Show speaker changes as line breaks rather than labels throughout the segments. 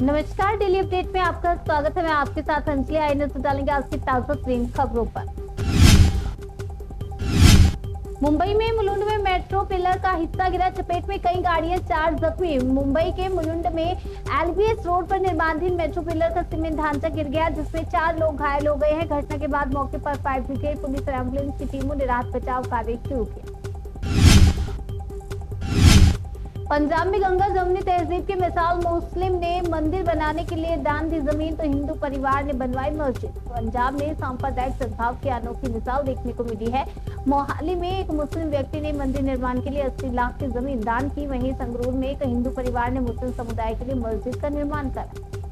नमस्कार, daily update में आपका स्वागत है। मैं आपके साथ अंजलि। आइए नजर डालेंगे आज की ताजा तरीन खबरों पर। मुंबई में मुलुंड में मेट्रो पिलर का हिस्सा गिरा, चपेट में कई गाड़ियां, 4 जख्मी। मुंबई के मुलुंड में एलबीएस रोड पर निर्माणाधीन मेट्रो पिलर का सीमेंट ढांचा गिर गया, जिसमें 4 लोग घायल हो गए हैं। घटना के बाद मौके पर फायर ब्रिगेड, पुलिस और एम्बुलेंस की टीमों ने राहत बचाव कार्य शुरू किया। पंजाब में गंगा जमुनी तहजीब की मिसाल, मुस्लिम ने मंदिर बनाने के लिए दान दी जमीन तो हिंदू परिवार ने बनवाई मस्जिद। पंजाब में सांप्रदायिक सद्भाव की अनोखी मिसाल देखने को मिली है। मोहाली में एक मुस्लिम व्यक्ति ने मंदिर निर्माण के लिए 80 लाख की जमीन दान की। वहीं संगरूर में एक हिंदू परिवार ने मुस्लिम समुदाय के लिए मस्जिद का निर्माण करा।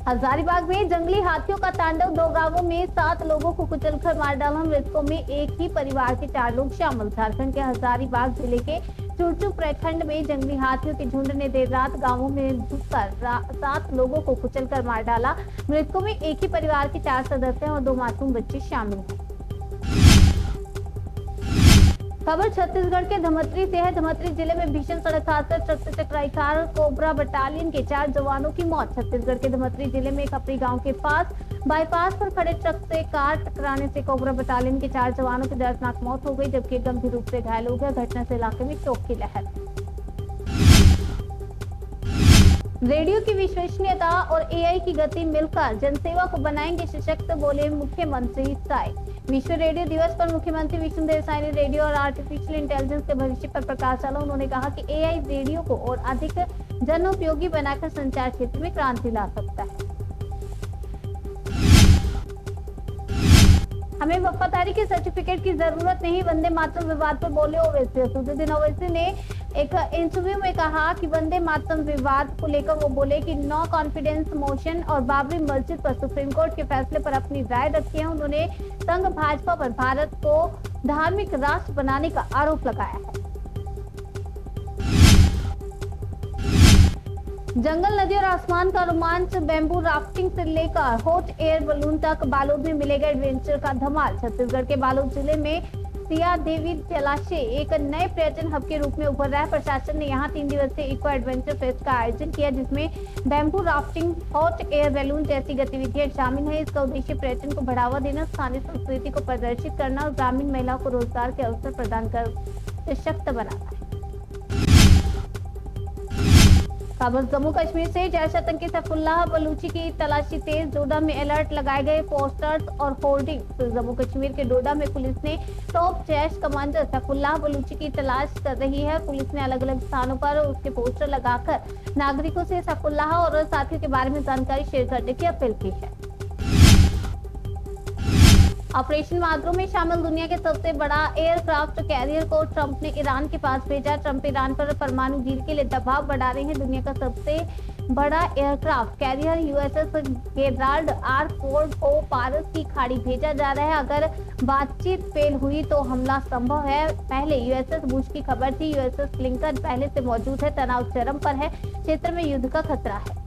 हजारीबाग में जंगली हाथियों का तांडव, 2 गांवों में 7 लोगों को कुचलकर मार डाला। मृतकों में एक ही परिवार के 4 लोग शामिल। झारखंड के हजारीबाग जिले के चुरचू प्रखंड में जंगली हाथियों के झुंड ने देर रात गांवों में घुसकर 7 लोगों को कुचलकर मार डाला। मृतकों में एक ही परिवार के 4 सदस्य और 2 मासूम बच्चे शामिल हैं। खबर छत्तीसगढ़ के धमतरी से है। धमतरी जिले में भीषण सड़क हादसा, ट्रक से टकराई कार, कोबरा बटालियन के 4 जवानों की मौत। छत्तीसगढ़ के धमतरी जिले में खपरी गांव के पास बाईपास पर खड़े ट्रक से कार टकराने से कोबरा बटालियन के 4 जवानों की दर्दनाक मौत हो गई, जबकि गंभीर रूप से घायल हो गया। घटना से इलाके में शोक की लहर। रेडियो की विश्वसनीयता और एआई की गति मिलकर जनसेवा को बनाएंगे सशक्त, बोले मुख्यमंत्री साय। विश्व रेडियो दिवस पर मुख्यमंत्री विष्णुदेव साय ने रेडियो और आर्टिफिशियल इंटेलिजेंस के भविष्य पर प्रकाश डाला। उन्होंने कहा कि एआई रेडियो को और अधिक जनोपयोगी बनाकर संचार क्षेत्र में क्रांति ला सकता है। हमें वफादारी के सर्टिफिकेट की जरूरत नहीं, वंदे मातरम विवाद पर बोले ओवैसी। असदुद्दीन ओवैसी ने एक इंटरव्यू में कहा कि वंदे मातरम विवाद को लेकर वो बोले कि नो कॉन्फिडेंस मोशन और बाबरी मस्जिद पर सुप्रीम कोर्ट के फैसले पर अपनी राय रखी है। उन्होंने संघ भाजपा पर भारत को धार्मिक राष्ट्र बनाने का आरोप लगाया है। जंगल, नदी और आसमान का रोमांच, बैम्बू राफ्टिंग से लेकर हॉट एयर बलून तक बालोद में मिलेगा एडवेंचर का धमाल। छत्तीसगढ़ के बालोद जिले में सिया देवी जलाशय एक नए पर्यटन हब के रूप में उभर रहा है। प्रशासन ने यहां 3 दिवसीय इको एडवेंचर फेस्ट का आयोजन किया, जिसमें bamboo rafting, hot air balloon जैसी गतिविधियां शामिल है। इसका उद्देश्य पर्यटन को बढ़ावा देना, स्थानीय संस्कृति को प्रदर्शित करना और ग्रामीण महिलाओं को रोजगार के अवसर प्रदान कर सशक्त बनाना है। खबर जम्मू कश्मीर से, जैश आतंकी सैफुल्लाह बलूची की तलाशी तेज। डोडा में अलर्ट लगाए गए, पोस्टर्स और होर्डिंग्स। जम्मू कश्मीर के डोडा में पुलिस ने टॉप जैश कमांडर सैफुल्लाह बलूची की तलाश कर रही है। पुलिस ने अलग अलग स्थानों पर उसके पोस्टर लगाकर नागरिकों से सैफुल्लाह और साथियों के बारे में जानकारी शेयर करने की अपील की है। ऑपरेशन मार्गो में शामिल दुनिया के सबसे बड़ा एयरक्राफ्ट कैरियर को ट्रंप ने ईरान के पास भेजा। ट्रंप ईरान पर परमाणु डील के लिए दबाव बढ़ा रहे हैं। दुनिया का सबसे बड़ा aircraft carrier USS Gerald R4 को पारस की खाड़ी भेजा जा रहा है। अगर बातचीत फेल हुई तो हमला संभव है। पहले यूएसएस बुश की खबर थी। यूएसएस लिंकन पहले से मौजूद है। तनाव चरम पर है, क्षेत्र में युद्ध का खतरा है।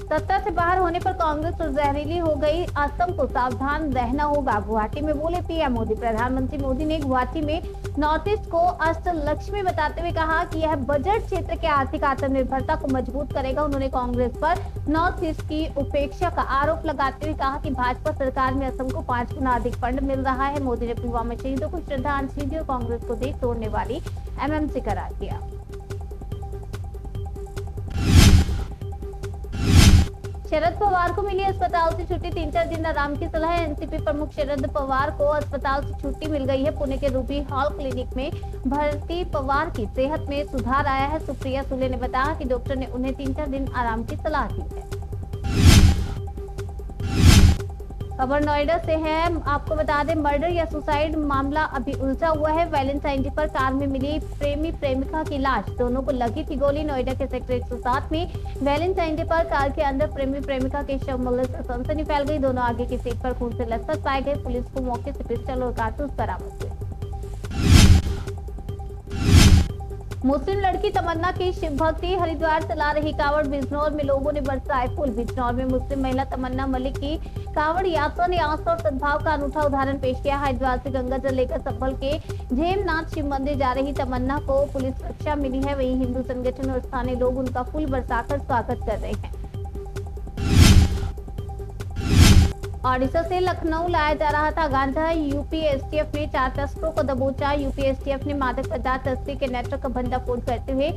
सत्ता से बाहर होने पर कांग्रेस तो जहरीली हो गई, असम को सावधान रहना होगा, गुवाहाटी में बोले पीएम मोदी। प्रधानमंत्री मोदी ने गुवाहाटी में नॉर्थ ईस्ट को अष्टलक्ष्मी बताते हुए कहा कि यह बजट क्षेत्र के आर्थिक आत्मनिर्भरता को मजबूत करेगा। उन्होंने कांग्रेस पर नॉर्थ ईस्ट की उपेक्षा का आरोप लगाते हुए कहा कि भाजपा सरकार में असम को 5 गुना अधिक फंड मिल रहा है। मोदी ने पुलवामा शहीदों को श्रद्धांजलि दी और कांग्रेस को देश तोड़ने वाली एमएमसी करार दिया। शरद पवार को मिली अस्पताल से छुट्टी, 3-4 दिन आराम की सलाह। एनसीपी प्रमुख शरद पवार को अस्पताल से छुट्टी मिल गई है। पुणे के रूबी हॉल क्लिनिक में भर्ती पवार की सेहत में सुधार आया है। सुप्रिया सुले ने बताया कि डॉक्टर ने उन्हें 3-4 दिन आराम की सलाह दी है। खबर नोएडा से है। आपको बता दें, मर्डर या सुसाइड मामला अभी उलझा हुआ है। वैलेंटाइन डे पर कार में मिली प्रेमी प्रेमिका की लाश, दोनों को लगी थी गोली। नोएडा के सेक्टर 107 में वैलेंटाइन डे पर कार के अंदर प्रेमी प्रेमिका के शव मिलने से सनसनी फैल गई। दोनों आगे की सीट पर खून से लथपथ पाए गए। पुलिस को मौके से पिस्टल और कारतूस बरामद हुए। मुस्लिम लड़की तमन्ना की शिव भक्ति, हरिद्वार से ला रही कावड़। बिजनौर में लोगों ने बरसाए फूल। बिजनौर में मुस्लिम महिला तमन्ना मलिक की कांवड़ यात्रा ने आस्था और सद्भाव का अनूठा उदाहरण पेश किया। हरिद्वार से गंगा जल लेकर संभल के झेमनाथ शिव मंदिर जा रही तमन्ना को पुलिस सुरक्षा मिली है। वहीं हिंदू संगठन और स्थानीय लोग उनका फूल बरसाकर स्वागत कर रहे हैं। ओडिशा से लखनऊ लाया जा रहा था गांजा। यूपी एसटीएफ ने 4 तस्करों को दबोचा। यूपी एसटीएफ ने मादक पदार्थ तस्करी के नेटवर्क का भंडाफोड़ करते हुए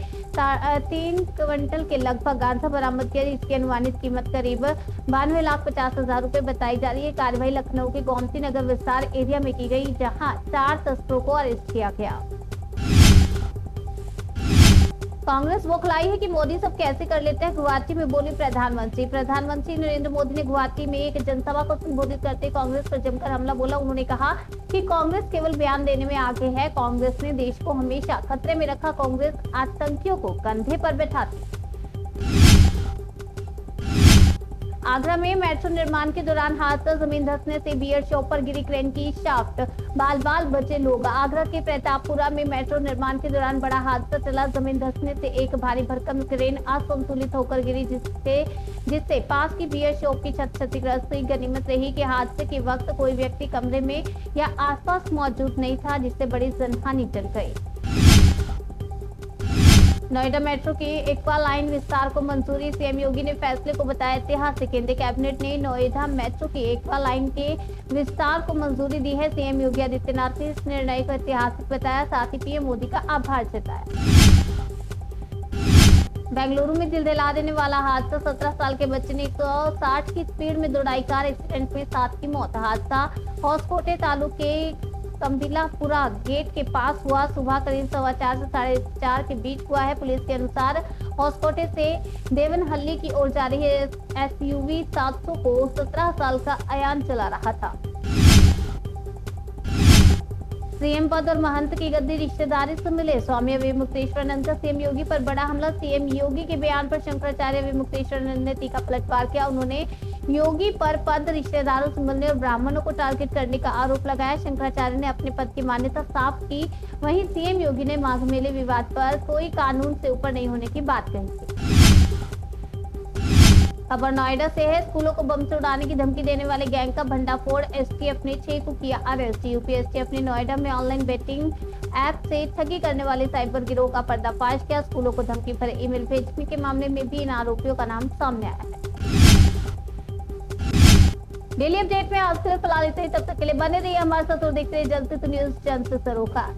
3 क्विंटल के लगभग गांजा बरामद किया। इसकी अनुमानित कीमत करीब 92,50,000 रुपए बताई जा रही है। कार्रवाई लखनऊ के गोमती नगर विस्तार एरिया में की गई, जहां 4 तस्करों को अरेस्ट किया गया। कांग्रेस बौखलाई है कि मोदी सब कैसे कर लेते हैं, गुवाहाटी में बोली प्रधानमंत्री नरेंद्र मोदी ने गुवाहाटी में एक जनसभा को संबोधित करते कांग्रेस पर जमकर हमला बोला। उन्होंने कहा कि कांग्रेस केवल बयान देने में आगे है। कांग्रेस ने देश को हमेशा खतरे में रखा। कांग्रेस आतंकियों को कंधे पर बैठाती। आगरा में मेट्रो निर्माण के दौरान हादसा, जमीन धंसने से बियर शॉप पर गिरी क्रेन की शाफ्ट, बाल बाल बचे लोग। आगरा के प्रतापपुरा में मेट्रो निर्माण के दौरान बड़ा हादसा चला। जमीन धंसने से एक भारी भरकम क्रेन असंतुलित होकर गिरी, जिससे पास की बियर शॉप की छत क्षतिग्रस्त हुई। गनीमत रही कि हादसे के वक्त कोई व्यक्ति कमरे में या आसपास मौजूद नहीं था, जिससे बड़ी जनहानि टल गई। नोएडा मेट्रो की एक्वा लाइन विस्तार को मंजूरी, सीएम योगी ने फैसले को बताया ऐतिहासिक। केंद्रीय कैबिनेट ने नोएडा मेट्रो की एक्वा लाइन के विस्तार को मंजूरी दी है। सीएम योगी आदित्यनाथ ने इस निर्णय को ऐतिहासिक बताया, साथ ही पीएम मोदी का आभार जताया। बेंगलुरु में दिल दहला देने वाला हादसा, 17 साल के बच्चे ने 160 की स्पीड में दौड़ाई कार, एक्सीडेंट में 7 की मौत। हादसा होसकोटे तालुके कंबिलापुरा गेट के पास हुआ। सुबह करीब 4:15 से 4:30 के बीच हुआ है। पुलिस के अनुसार होसकोटे से देवनहल्ली की ओर जा रही एसयूवी 700 को 17 साल का अयान चला रहा था। सीएम पद और महंत की गद्दी रिश्तेदारी से मिले स्वामी अभिमुक्तेश्वरानंद का सीएम योगी पर बड़ा हमला। सीएम योगी के बयान पर शंकराचार्य अभिमुक्तेश्वरानंद ने तीखा पलटवार किया। उन्होंने योगी पर पद, रिश्तेदारों से मिलने और ब्राह्मणों को टारगेट करने का आरोप लगाया। शंकराचार्य ने अपने पद की मान्यता साफ की। वहीं सीएम योगी ने माघ मेले विवाद पर कोई कानून से ऊपर नहीं होने की बात कही। खबर नोएडा से है। स्कूलों को बम से उड़ाने की धमकी देने वाले गैंग का भंडाफोड़, एसटीएफ ने 6 को किया अरेस्ट। यूपी एसटीएफ ने नोएडा में ऑनलाइन बेटिंग ऐप से ठगी करने वाले साइबर गिरोह का पर्दाफाश किया। स्कूलों को धमकी भरे ईमेल भेजने के मामले में भी इन आरोपियों का नाम सामने आया है। डेली अपडेट में आज के लिए फिलहाल इतना ही। तब तक के लिए बने रहिए हमारे साथ और देखते रहिए जल्द से न्यूज़ जल्द से सरोकार।